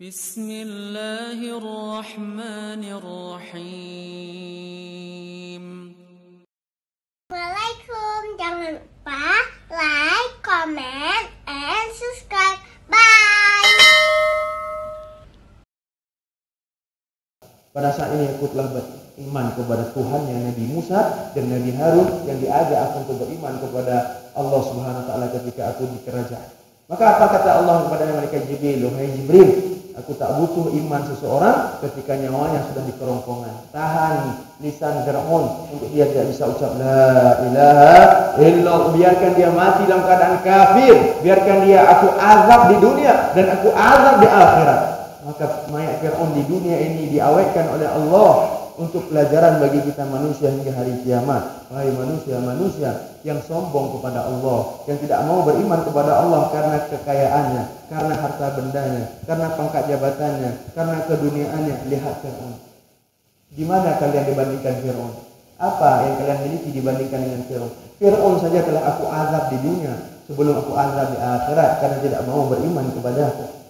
Bismillahirrahmanirrahim. Assalamualaikum. Jangan lupa like, comment, and subscribe. Bye. Pada saat ini aku telah beriman kepada Tuhan yang Nabi Musa dan Nabi Harun yang diajak aku untuk beriman kepada Allah Subhanahu wa taala ketika aku di kerajaan. Maka apa kata Allah kepada malaikat Jibril? Wahai Jibril, aku tak butuh iman seseorang ketika nyawanya sudah di kerongkongan. Tahan lisan Fir'aun untuk dia tidak bisa ucap la ilaha illallah. Biarkan dia mati dalam keadaan kafir. Biarkan dia aku azab di dunia dan aku azab di akhirat. Maka mayat Fir'aun di dunia ini diawetkan oleh Allah untuk pelajaran bagi kita manusia hingga hari kiamat. Wahai manusia-manusia yang sombong kepada Allah, yang tidak mau beriman kepada Allah karena kekayaannya, karena harta bendanya, karena pangkat jabatannya, karena keduniaannya. Lihat Fir'aun. Di mana kalian dibandingkan Fir'aun? Apa yang kalian miliki dibandingkan dengan Fir'aun? Fir'aun saja telah aku azab di dunia sebelum aku azab di akhirat karena tidak mau beriman kepadaku.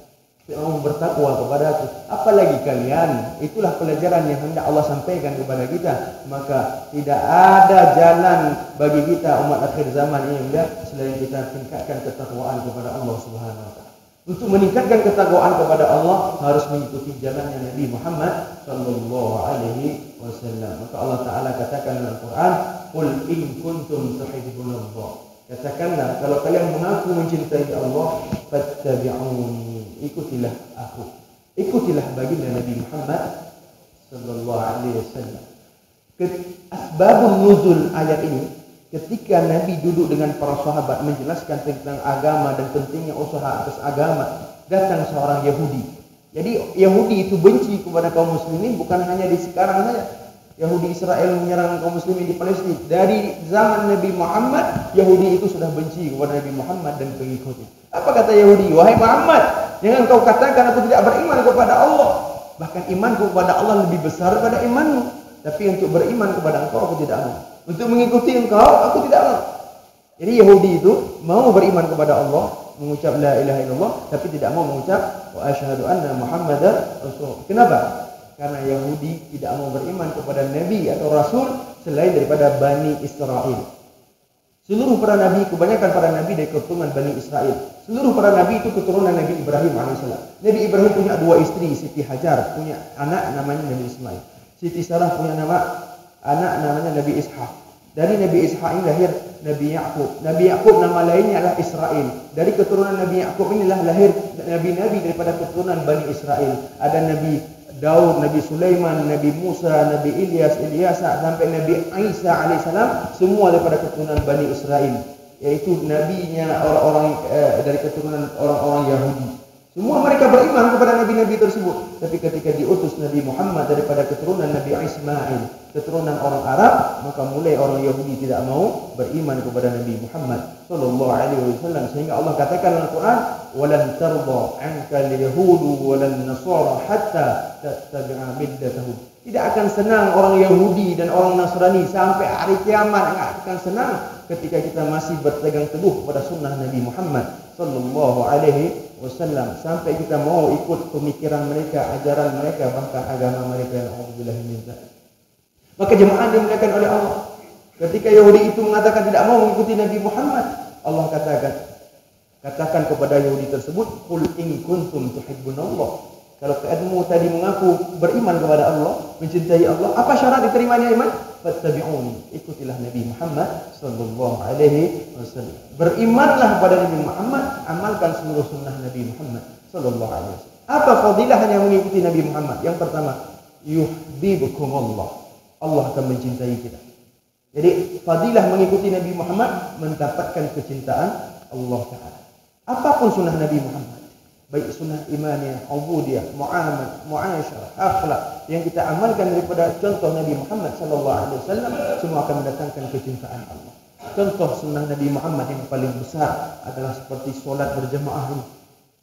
Mau bertakwa kepadaku, apalagi kalian. Itulah pelajaran yang hendak Allah sampaikan kepada kita. Maka tidak ada jalan bagi kita umat akhir zaman ini selain kita tingkatkan ketakwaan kepada Allah Subhanahu wa taala. Untuk meningkatkan ketakwaan kepada Allah harus mengikuti jalannya Nabi Muhammad sallallahu alaihi wasallam. Maka Allah taala katakan dalam Al-Qur'an, "Qul in kuntum tuhibbunallah." Katakanlah kalau kalian mengaku mencintai Allah, fattabi'uni. Ikutilah aku. Ikutilah baginda Nabi Muhammad sallallahu alaihi wasallam. Asbabun nuzul ayat ini ketika Nabi duduk dengan para sahabat menjelaskan tentang agama dan pentingnya usaha atas agama, datang seorang Yahudi. Jadi Yahudi itu benci kepada kaum muslimin bukan hanya di sekarang saja. Yahudi Israel menyerang kaum muslimin di Palestina. Dari zaman Nabi Muhammad, Yahudi itu sudah benci kepada Nabi Muhammad dan pengikutnya. Apa kata Yahudi? Wahai Muhammad, jangan kau katakan aku tidak beriman kepada Allah. Bahkan imanku kepada Allah lebih besar daripada imanmu. Tapi untuk beriman kepada engkau aku tidak mau. Untuk mengikuti engkau aku tidak mau. Jadi Yahudi itu mau beriman kepada Allah, mengucap la ilaha illallah, tapi tidak mau mengucap wa asyhadu anna Muhammadar Rasul. Kenapa? Karena Yahudi tidak mau beriman kepada Nabi atau Rasul selain daripada Bani Israel. Seluruh para Nabi, kebanyakan para Nabi dari keturunan Bani Israel. Seluruh para Nabi itu keturunan Nabi Ibrahim AS. Nabi Ibrahim punya dua istri, Siti Hajar, punya anak namanya Nabi Ismail. Siti Sarah punya anak namanya Nabi Ishak. Dari Nabi Ishak ini lahir Nabi Ya'qub. Nabi Ya'qub nama lainnya adalah Israel. Dari keturunan Nabi Ya'qub inilah lahir Nabi-Nabi daripada keturunan Bani Israel. Ada Nabi Daud, Nabi Sulaiman, Nabi Musa, Nabi Ilyas, sampai Nabi Isa alaihissalam, semua daripada keturunan Bani Israel, yaitu nabinya orang-orang dari keturunan orang-orang Yahudi. Semua mereka beriman kepada nabi-nabi tersebut. Tapi ketika diutus Nabi Muhammad daripada keturunan Nabi Ismail, keturunan orang Arab, maka mulai orang Yahudi tidak mau beriman kepada Nabi Muhammad sallallahu alaihi wasallam, sehingga Allah katakan dalam Al-Qur'an, "Walan tarda 'anka al-yahudu walan nasara hatta tattabi'a millatahum." Tidak akan senang orang Yahudi dan orang Nasrani sampai hari kiamat. Tidak akan senang ketika kita masih berpegang teguh pada sunnah Nabi Muhammad sallallahu alaihi wasallam, sampai kita mau ikut pemikiran mereka, ajaran mereka, bahkan agama mereka. Alhamdulillah min dzalik. Maka jemaah dimuliakan oleh Allah, ketika Yahudi itu mengatakan tidak mau mengikuti Nabi Muhammad, Allah katakan kepada Yahudi tersebut, "Qul in kuntum tuhibbunallah." Kalau kamu tadi mengaku beriman kepada Allah, mencintai Allah, apa syarat diterimanya iman? Fattabi'uni. Ikutilah Nabi Muhammad sallallahu alaihi wasallam. Berimanlah kepada Nabi Muhammad, amalkan seluruh sunnah Nabi Muhammad sallallahu alaihi wasallam. Apa fadilahnya mengikuti Nabi Muhammad? Yang pertama, yuhibbukumullah. Allah akan mencintai kita. Jadi fadilah mengikuti Nabi Muhammad mendapatkan kecintaan Allah Ta'ala. Apapun sunnah Nabi Muhammad, baik sunnah imaniyah, ubudiyah, mu'asyarah, akhlak yang kita amalkan daripada contoh Nabi Muhammad sallallahu alaihi wasallam, semua akan mendatangkan kecintaan Allah. Contoh sunnah Nabi Muhammad yang paling besar adalah seperti solat berjamaah ini.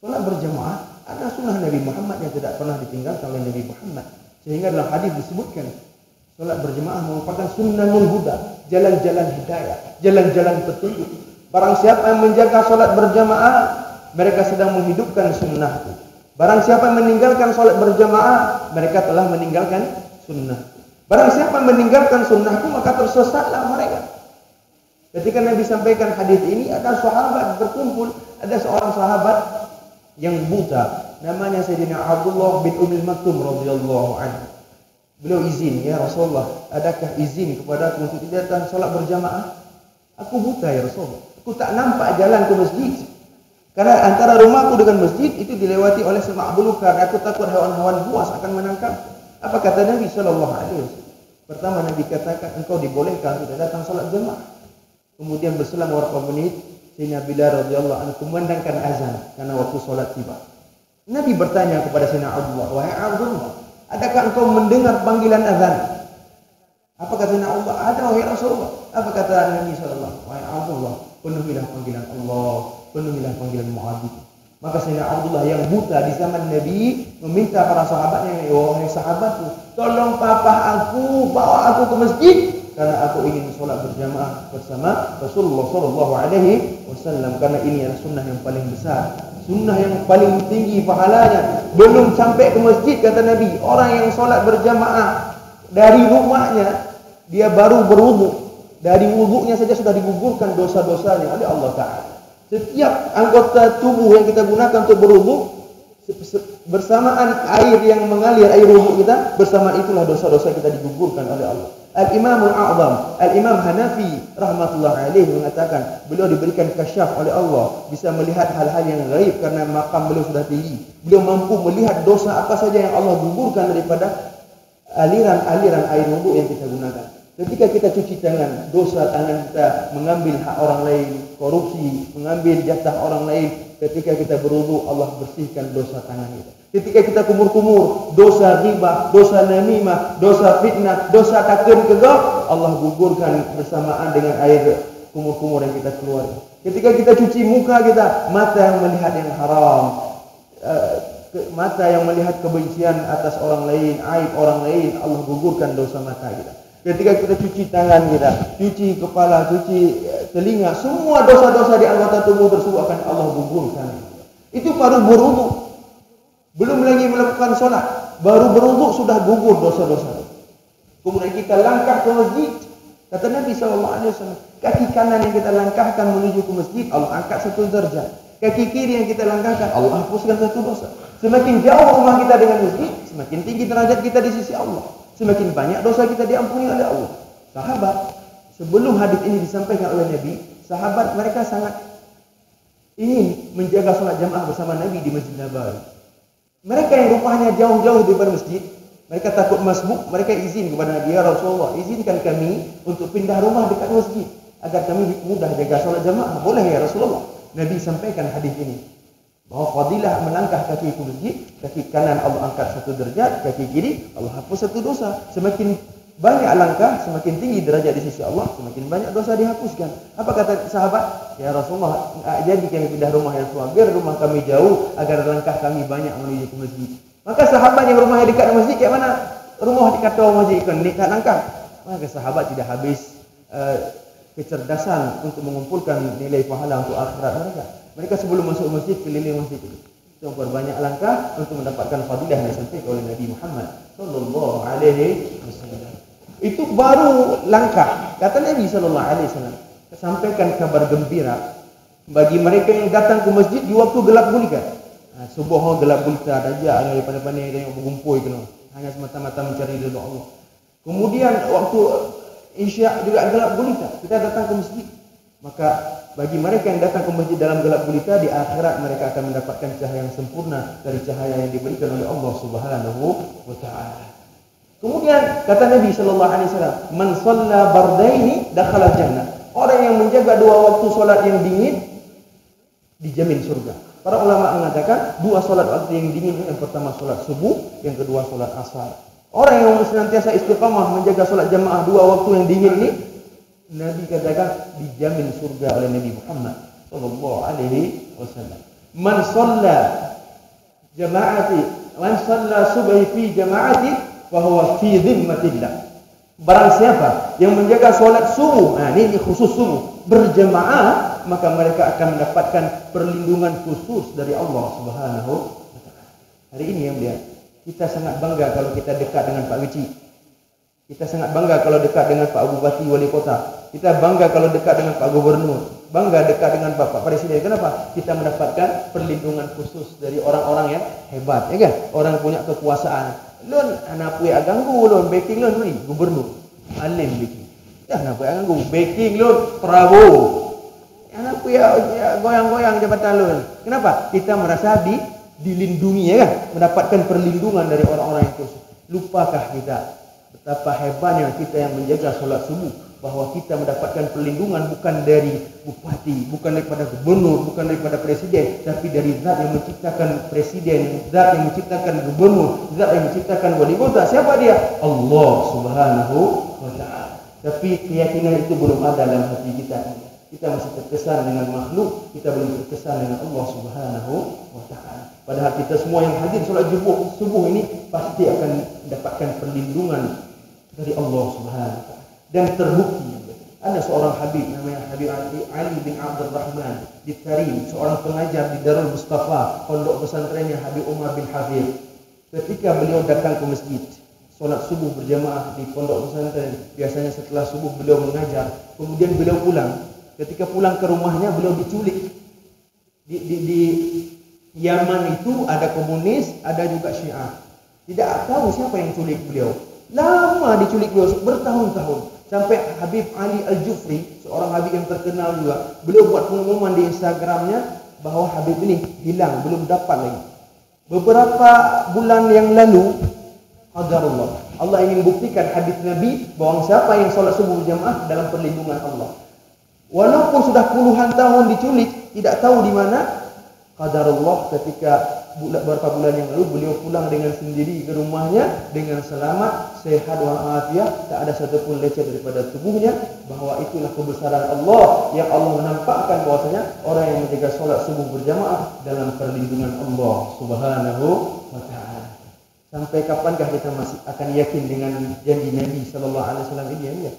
Solat berjamaah adalah sunnah Nabi Muhammad yang tidak pernah ditinggalkan oleh Nabi Muhammad. Sehingga dalam hadis disebutkan solat berjamaah merupakan sunnahul huda, jalan-jalan hidayah, jalan-jalan petunjuk. Barang siapa yang menjaga solat berjamaah, mereka sedang menghidupkan sunnah itu. Barang siapa yang meninggalkan sholat berjamaah, mereka telah meninggalkan sunnah. Barang siapa yang meninggalkan sunnahku, maka tersesatlah mereka. Ketika Nabi sampaikan hadis ini, ada sahabat berkumpul, ada seorang sahabat yang buta, namanya Sayyidina Abdullah bin Ummil Maktum radhiyallahu anhu. Beliau izin, ya Rasulullah, adakah izin kepada aku untuk tidak datang sholat berjamaah? Aku buta ya Rasulullah, aku tak nampak jalan ke masjid. Karena antara rumahku dengan masjid itu dilewati oleh semak belukar. Aku takut hewan-hewan buas akan menangkap. Apa kata Nabi Shallallahu Alaihi Wasallam? Pertama Nabi katakan, engkau dibolehkan tidak datang salat jemaah. Kemudian berselang beberapa menit, Sayyidina Bilal radhiyallahu anhu kumandangkan azan karena waktu salat tiba. Nabi bertanya kepada Sayyidina Abdullah, wahai Abdullah, adakah engkau mendengar panggilan azan? Apa kata Sayyidina Abdullah? Ada wahai Rasulullah. Apa kata Nabi Shallallahu Alaihi Wasallam? Wahai Abdullah, penuhilah panggilan Allah, penuhilah panggilan muadzin. Maka Sayyidina Abdullah yang buta di zaman Nabi meminta para sahabatnya, wahai sahabatku, tolong papa aku, bawa aku ke masjid karena aku ingin sholat berjamaah bersama Rasulullah Shallallahu Alaihi Wasallam, karena ini adalah sunnah yang paling besar, sunnah yang paling tinggi pahalanya. Belum sampai ke masjid kata Nabi, orang yang sholat berjamaah dari rumahnya dia baru berwudu, dari wudunya saja sudah digugurkan dosa-dosanya oleh Allah Ta'ala. Setiap anggota tubuh yang kita gunakan untuk berwudu, bersamaan air yang mengalir, air wudu kita, bersamaan itulah dosa-dosa kita digugurkan oleh Allah. Al-Imamul A'zam, Al-Imam Hanafi rahmatullah alaih mengatakan, beliau diberikan kasyaf oleh Allah, bisa melihat hal-hal yang gaib karena makam beliau sudah tinggi. Beliau mampu melihat dosa apa saja yang Allah gugurkan daripada aliran-aliran air wudu yang kita gunakan. Ketika kita cuci tangan, dosa tangan kita mengambil hak orang lain, korupsi, mengambil jatah orang lain. Ketika kita berwudu, Allah bersihkan dosa tangan kita. Ketika kita kumur-kumur, dosa ghibah, dosa namimah, dosa fitnah, dosa takun kegap, Allah gugurkan bersamaan dengan air kumur-kumur yang kita keluarkan. Ketika kita cuci muka kita, mata yang melihat yang haram, mata yang melihat kebencian atas orang lain, aib orang lain, Allah gugurkan dosa mata kita. Ketika kita cuci tangan kita, cuci kepala, cuci telinga, semua dosa-dosa di anggota tubuh tersebut akan Allah gugurkan. Itu baru berwudu, belum lagi melakukan sholat, baru berwudu sudah gugur dosa-dosa. Kemudian kita langkah ke masjid, kata Nabi SAW, kaki kanan yang kita langkahkan menuju ke masjid, Allah angkat satu derajat. Kaki kiri yang kita langkahkan, Allah hapuskan satu dosa. Semakin jauh rumah kita dengan masjid, semakin tinggi derajat kita di sisi Allah. Semakin banyak dosa kita diampuni oleh Allah. Sahabat, sebelum hadis ini disampaikan oleh Nabi, sahabat mereka sangat ingin menjaga sholat jamaah bersama Nabi di Masjid Nabawi. Mereka yang rumahnya jauh-jauh daripada masjid, mereka takut masbuk, mereka izin kepada Nabi, ya Rasulullah, izinkan kami untuk pindah rumah dekat masjid agar kami mudah jaga sholat jamaah. Boleh ya Rasulullah? Nabi sampaikan hadis ini, bahwa fadilah melangkah kaki ke masjid, kaki kanan Allah angkat satu derajat, kaki kiri Allah hapus satu dosa. Semakin banyak langkah, semakin tinggi derajat di sisi Allah, semakin banyak dosa dihapuskan. Apa kata sahabat? Ya Rasulullah, jadi kami pindah rumah yang tua, biar rumah kami jauh agar langkah kami banyak menuju ke masjid. Maka sahabat yang rumahnya dekat masjid, kayak mana? Rumah dekat masjid kan dekat langkah. Maka sahabat tidak habis kecerdasan untuk mengumpulkan nilai pahala untuk akhirat mereka. Mereka sebelum masuk masjid keliling masjid itu. Berbanyak langkah untuk mendapatkan fadilah yang disampaikan oleh Nabi Muhammad sallallahu alaihi wasallam. Itu baru langkah. Kata Nabi sallallahu alaihi wasallam, sampaikan kabar gembira bagi mereka yang datang ke masjid di waktu gelap gulita. Subuh gelap gulita saja, ada pandai-pandai yang berkumpul itu, hanya semata-mata mencari ridha Allah. Kemudian waktu Isya juga gelap gulita, kita datang ke masjid. Maka bagi mereka yang datang ke masjid dalam gelap gulita, di akhirat mereka akan mendapatkan cahaya yang sempurna dari cahaya yang diberikan oleh Allah Subhanahu wa taala. Kemudian kata Nabi sallallahu alaihi wasallam, "Man shalla bardaini dakhala jannah." Orang yang menjaga dua waktu salat yang dingin dijamin surga. Para ulama mengatakan dua salat waktu yang dingin, yang pertama salat subuh, yang kedua salat asar. Orang yang senantiasa istiqamah menjaga salat jamaah dua waktu yang dingin ini, Nabi katakan dijamin surga oleh Nabi Muhammad sallallahu alaihi wasallam. Man shalla jama'ati, man shalla subhi fi jama'ati fa huwa fi dhimmatillah. Barang siapa yang menjaga salat subuh, ini khusus subuh, berjamaah, maka mereka akan mendapatkan perlindungan khusus dari Allah Subhanahu wa taala. Hari ini yang mulia, kita sangat bangga kalau kita dekat dengan Pak Weci. Kita sangat bangga kalau dekat dengan Pak Bupati Wali Kota. Kita bangga kalau dekat dengan Pak Gubernur. Bangga dekat dengan Bapak Presiden. Kenapa? Kita mendapatkan perlindungan khusus dari orang-orang yang hebat, ya kan? Orang punya kekuasaan. Lon anak punya ganggu lon backing lon ni gubernur. Alim backing. Dah anak punya ganggu backing lon Prabowo. Anak punya goyang-goyang jabatan lon. Kenapa? Kita merasa dilindungi, ya kan? Mendapatkan perlindungan dari orang-orang yang khusus. Lupakah kita betapa hebatnya kita yang menjaga solat subuh, bahwa kita mendapatkan perlindungan bukan dari bupati, bukan daripada gubernur, bukan daripada presiden, tapi dari zat yang menciptakan presiden, zat yang menciptakan gubernur, zat yang menciptakan wali kota. Siapa dia? Allah Subhanahu wa ta'ala. Tapi keyakinan itu belum ada dalam hati kita. Kita masih terkesan dengan makhluk, kita belum terkesan dengan Allah Subhanahu wa ta'ala. Padahal kita semua yang hadir solat subuh ini pasti akan mendapatkan perlindungan dari Allah Subhanahu wa ta'ala. Dan terbukti ada seorang Habib namanya Habib Ali bin Abdul Rahman di Tarim, seorang pengajar di Darul Mustafa, pondok pesantrennya Habib Umar bin Hafir. Ketika beliau datang ke masjid solat subuh berjamaah di pondok pesantren, biasanya setelah subuh beliau mengajar, kemudian beliau pulang. Ketika pulang ke rumahnya beliau diculik. Di Yaman itu ada komunis, ada juga Syiah. Tidak tahu siapa yang culik beliau. Lama diculik beliau bertahun-tahun. Sampai Habib Ali Al-Jufri, seorang Habib yang terkenal juga, beliau buat pengumuman di Instagramnya bahwa Habib ini hilang, belum dapat lagi. Beberapa bulan yang lalu, qadarullah, Allah ingin buktikan hadis Nabi bahwa siapa yang solat subuh berjamaah dalam perlindungan Allah. Walaupun sudah puluhan tahun diculik, tidak tahu di mana, qadarullah ketika beberapa bulan yang lalu beliau pulang dengan sendiri ke rumahnya dengan selamat, sehat walafiat, tak ada satupun lecet daripada tubuhnya. Bahwa itulah kebesaran Allah yang Allah menampakkan bahwasanya orang yang menjaga solat subuh berjamaah dalam perlindungan Allah Subhanahu wa ta'ala. Sampai kapankah kita masih akan yakin dengan janji Nabi sallallahu alaihi wasallam ini, ya?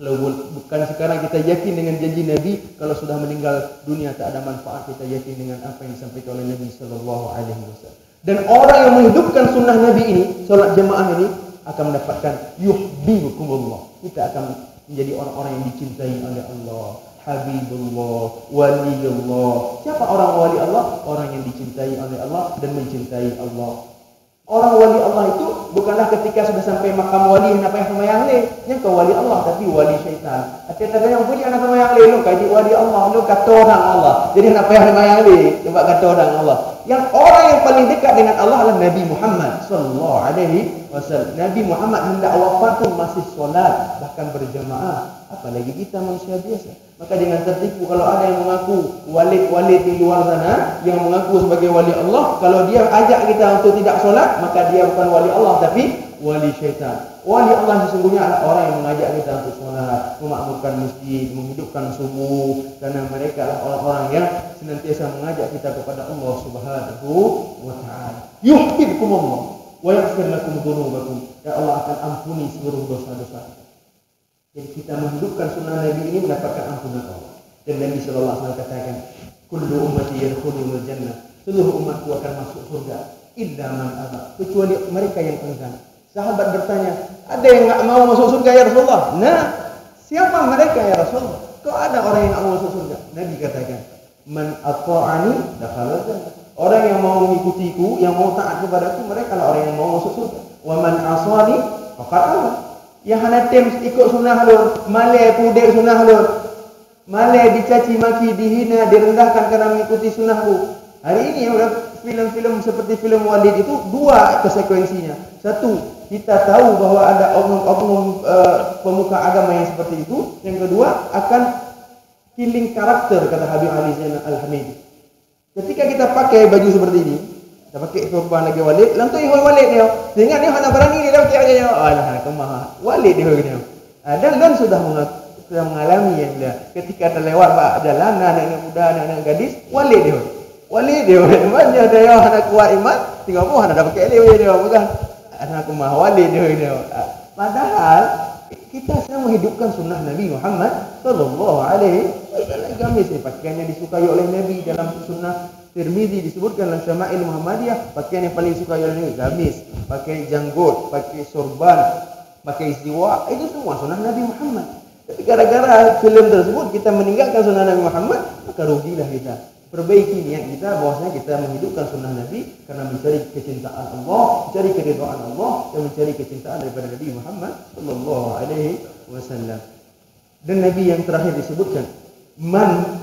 Kalau bukan sekarang kita yakin dengan janji Nabi, kalau sudah meninggal dunia tak ada manfaat kita yakin dengan apa yang disampaikan oleh Nabi sallallahu alaihi wasallam. Dan orang yang menghidupkan sunnah Nabi ini, solat jemaah ini, akan mendapatkan yuhibbukumullah. Kita akan menjadi orang-orang yang dicintai oleh Allah, Habibullah, Waliullah. Siapa orang wali Allah? Orang yang dicintai oleh Allah dan mencintai Allah. Orang wali Allah itu bukanlah ketika sudah sampai makam wali hendak payah semayang le, yang kau wali Allah, tapi wali syaitan. Ada yang punya anak semayang le, lu kaji wali Allah, lu kata orang Allah. Jadi hendak payah semayang le, sebab kata orang Allah. Yang orang yang paling dekat dengan Allah adalah Nabi Muhammad sallallahu alaihi wasallam. Nabi Muhammad hendak wafat pun masih solat, bahkan berjamaah. Apalagi kita manusia biasa. Maka jangan tertipu kalau ada yang mengaku walid-walid di luar sana, yang mengaku sebagai wali Allah, kalau dia ajak kita untuk tidak solat, maka dia bukan wali Allah tapi wali syaitan. Wali Allah sesungguhnya adalah orang yang mengajak kita untuk solat, memakmurkan masjid, menghidupkan subuh, karena mereka adalah orang-orang yang senantiasa mengajak kita kepada Allah Subhanahu wa ta'ala. Yuhibbukumullah wa yaghfir lakum dzunubakum. Dan Allah akan ampuni seluruh dosa-dosa. Jadi kita menghidupkan sunnah Nabi ini mendapatkan ampunan Allah. Dan Nabi sallallahu alaihi wasallam katakan, "Kullu ummati yadkhulul jannah." Seluruh umatku akan masuk surga, illa man aba, kecuali mereka yang enggan. Sahabat bertanya, ada yang enggak mau masuk surga ya Rasulullah? Nah, siapa mereka ya Rasulullah? Kok ada orang yang enggak mau masuk surga? Nabi katakan, "Man ata'ani dakhala jannah." Orang yang mau mengikutiku, yang mau taat kepadaku, mereka lah orang yang mau masuk surga. Wa man asani faqad aba. Yang hana tem ikut sunnah lu, malai pudek sunnah lu, malai dicaci maki, dihina, direndahkan karena mengikuti sunnahku. Hari ini udah film-film seperti film Walid itu dua konsekuensinya. Satu, kita tahu bahwa ada oknum-oknum pemuka agama yang seperti itu. Yang kedua, akan killing karakter, kata Habib Ali Zainal Al-Hamidi. Ketika kita pakai baju seperti ini, kita pakai sorban lagi Walid, lantai hoi Walid dia. Sehingga dia hendak berani dia pakai aja. Alah, kemah Walid dia dia. Dan lan sudah mengalami yang dia. Ketika ada lewat pak jalan anak muda, anak gadis, Walid dia. Walid dia. Banyak dia anak kuat iman, tinggal pun hendak pakai dia bukan. Anak kemah Walid dia. Padahal kita sedang menghidupkan sunnah Nabi Muhammad sallallahu alaihi wasallam. Gamis pakaiannya disukai oleh Nabi dalam sunnah Tirmidzi disebutkan dalam Syama'il Muhammadiyah, pakaian yang paling suka oleh gamis, pakai janggut, pakai sorban, pakai istiwa, itu semua sunnah Nabi Muhammad. Tapi gara-gara film tersebut kita meninggalkan sunnah Nabi Muhammad, maka rugilah kita. Perbaiki niat kita bahwasanya kita menghidupkan sunnah Nabi karena mencari kecintaan Allah, mencari keridhaan Allah, dan mencari kecintaan daripada Nabi Muhammad sallallahu alaihi wasallam. Dan Nabi yang terakhir disebutkan, man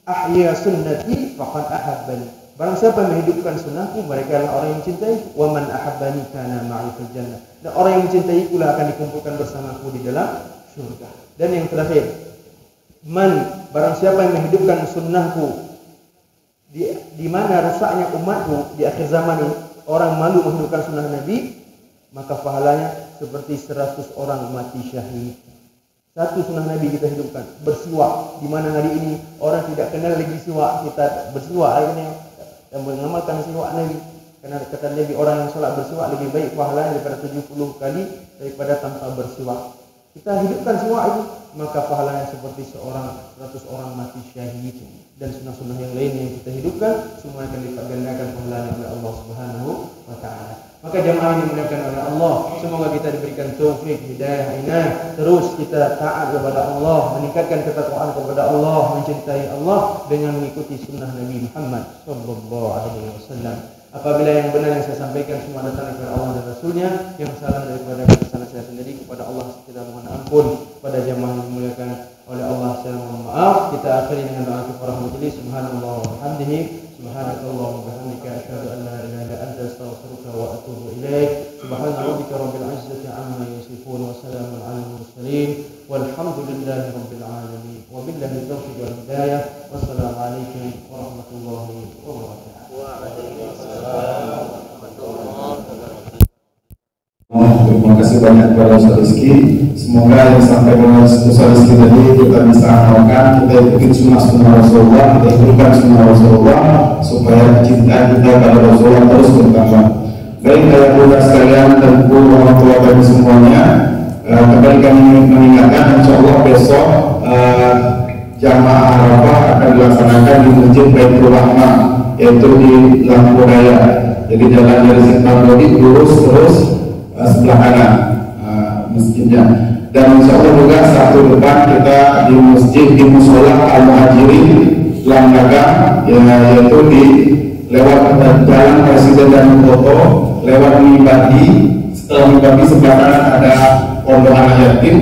ahya sunnati faqad ahabbani. Barang siapa menghidupkan sunnahku, mereka adalah orang yang mencintai. Wa man ahabbani kana ma'i fil jannah. Dan orang yang mencintai pula akan dikumpulkan bersamaku di dalam surga. Dan yang terakhir, man, barang siapa yang menghidupkan sunnahku, di mana rusaknya umatku di akhir zaman ini, orang malu menghidupkan sunnah Nabi, maka pahalanya seperti 100 orang mati syahid. Satu sunnah Nabi kita hidupkan, bersiwak. Di mana hari ini orang tidak kenal lagi siwak, kita bersiwak hari ini dan mengamalkan siwak Nabi. Karena kata Nabi, orang yang salat bersiwak lebih baik pahalanya daripada 70 kali daripada tanpa bersiwak. Kita hidupkan siwak itu, maka pahalanya seperti 100 orang mati syahid. Dan sunnah-sunnah yang lain yang kita hidupkan semua akan dilipat gandakan pahalanya oleh Allah Subhanahu wa taala. Maka jemaah yang dimuliakan oleh Allah, semoga kita diberikan taufik, hidayah, inayah, terus kita taat kepada Allah, meningkatkan ketakwaan kepada Allah, mencintai Allah dengan mengikuti sunnah Nabi Muhammad sallallahu alaihi wasallam. Apabila yang benar yang saya sampaikan semua datang daripada Allah dan Rasulnya, yang salah daripada kesalahan saya sendiri, kepada Allah kita mohon ampun. Pada jemaah yang dimuliakan oleh Allah saya mohon maaf. Kita akhiri dengan doa kafaratul majlis. Subhanallah wa bihamdihi, subhanakallah wa bihamdika, asyhadu an la ilaha illa anta, astaghfiruka wa atubu ilaik. Subhana rabbika rabbil izzati amma yasifun wa salamun alal mursalin walhamdulillahi rabbil alamin. Wa billahi taufiq wal hidayah. Wassalamu alaikum warahmatullahi wabarakatuh. Terima kasih banyak kepada Ustaz Rizky. Semoga yang disampaikan oleh Ustaz Rizky tadi kita bisa amalkan, kita ikuti sunnah Rasulullah, kita hidupkan sunnah Rasulullah supaya cinta kita pada Rasulullah terus bertambah. Baik ayah bunda sekalian dan orang tua kami semuanya, kembali kami mengingatkan insyaallah besok jamaah Arafah akan dilaksanakan di Masjid Baitur Rahmah, yaitu di Lampu Raya. Jadi jalan dari Simpang Lodi lurus terus sebelah kanan masjidnya. Dan insya Allah juga Sabtu depan kita di masjid di Musola Al Muhajirin Lambaga, yaitu di lewat jalan Presiden dan Foto, lewat Mibati. Setelah Mibati sebelah kanan ada Pondok Anak Yatim.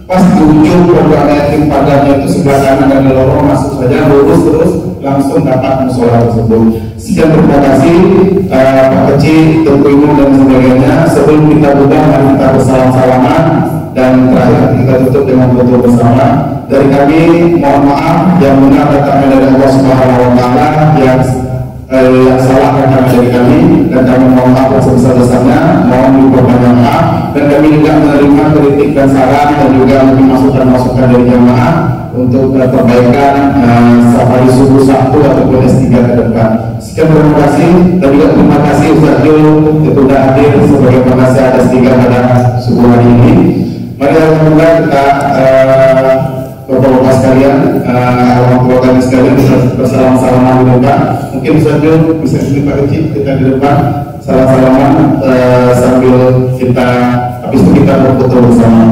Pas di ujung Pondok Anak Yatim padanya itu sebelah kanan dan lorong masuk saja lurus terus langsung dapat musola tersebut. Sekian, terima kasih Pak Kecil, Tengku Imun dan sebagainya. Sebelum kita buka, mari kita bersalam-salaman dan terakhir kita tutup dengan foto bersama. Dari kami mohon maaf yang benar datangnya dari Allah Subhanahu wa taala, yang salah datang dari kami, dan kami mohon maaf sebesar-besarnya, mohon diperbanyak maaf. Dan kami juga menerima kritik dan saran dan juga masukan-masukan dari jamaah untuk perbaikan safari subuh Sabtu ataupun S3 ke depan. Sekian, terima kasih. Dan juga terima kasih Ustaz Jul yang sudah hadir sebagai penasihat S3 pada subuh hari ini. Mari alhamdulillah kita Bapak-bapak sekalian, orang tua kami sekalian bisa bersalam-salaman di depan. Mungkin Ustaz Jul bisa sini Pak Kecil, kita di depan salam-salaman sambil kita habis itu kita berfoto bersama.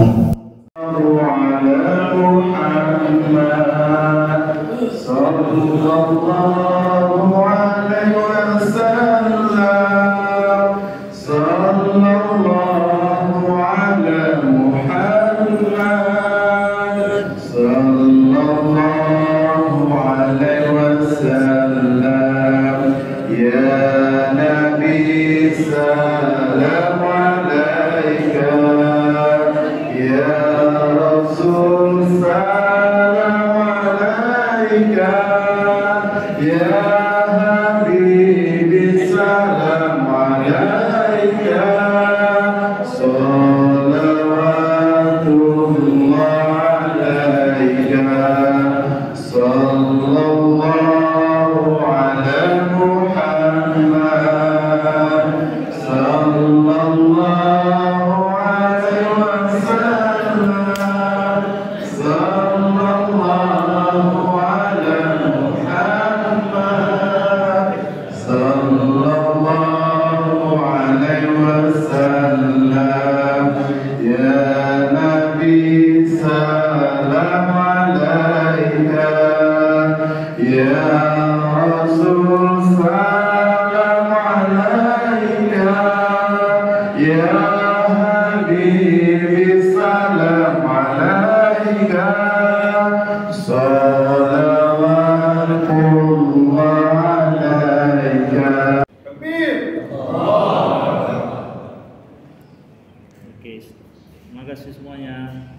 kasih semuanya.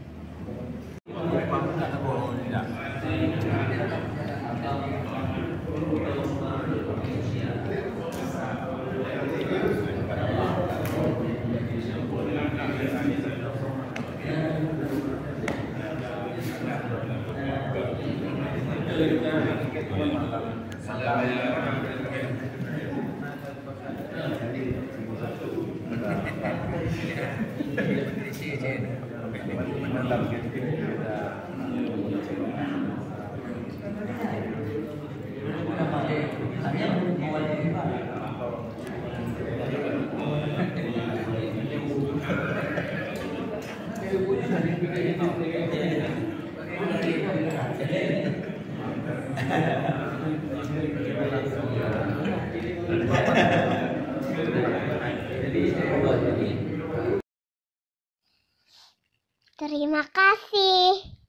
Terima kasih.